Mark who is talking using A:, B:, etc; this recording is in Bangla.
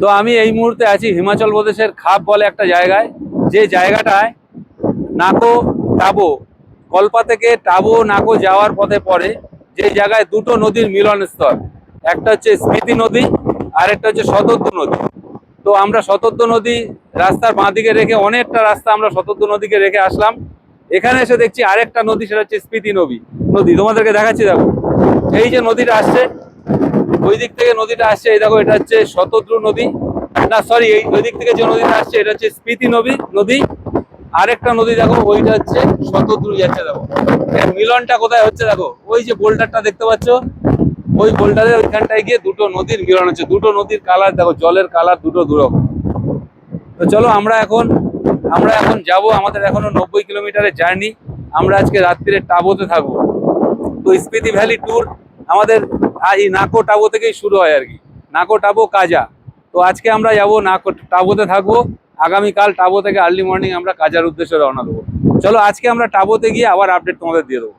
A: তো আমি এই মুহূর্তে আছি হিমাচল প্রদেশের খাপ বলে একটা জায়গায়, যে জায়গাটায় নাকো টাবো, কল্পা থেকে টাবো নাকো যাওয়ার পথে পড়ে, যে জায়গায় দুটো নদীর মিলনস্থল। একটা হচ্ছে স্পিতি নদী আর একটা হচ্ছে শতদ্রু নদী। তো আমরা শতদ্রু নদী রাস্তার বাঁ দিকে রেখে, অনেকটা রাস্তা আমরা শতদ্রু নদীকে রেখে আসলাম। এখানে এসে দেখছি আরেকটা নদী, সেটা হচ্ছে স্পিতি নদী। তোমাদেরকে দেখাচ্ছি, দেখো এই যে নদীটা আসছে, ওই দিক থেকে নদীটা আসছে, এই দেখো এটা হচ্ছে শতদ্রু নদী, না সরি, এই ওই দিক থেকে যে নদীটা আসছে এটা হচ্ছে স্পিতি নদী। আরেকটা নদী দেখো, ওইটা হচ্ছে শতদ্রু যাচ্ছে। দেখো এর মিলনটা কোথায় হচ্ছে, দেখো ওই যে বোল্ডারটা দেখতে পাচ্ছ, ওই বোল্ডারের ওইখানটায় গিয়ে দুটো নদীর মিলন হচ্ছে। দুটো নদীর কালার দেখো, জলের কালার দুটো দুরকম। তো চলো আমরা এখন যাব, আমাদের এখনো 90 কিলোমিটারের জার্নি। আমরা আজকে রাত্রিরে টাবোতে থাকবো। তো স্পিতি ভ্যালি ট্যুর আমাদের এই নাকো টাবো থেকেই শুরু হয় আর কি, নাকো টাবো কাজা। তো আজকে আমরা যাবো নাকো টাবোতে থাকবো, আগামীকাল টাবো থেকে আর্লি মর্নিং আমরা কাজার উদ্দেশ্যে রওনা দেবো। চলো আজকে আমরা টাবোতে গিয়ে আবার আপডেট তোমাদের দিয়ে দেবো।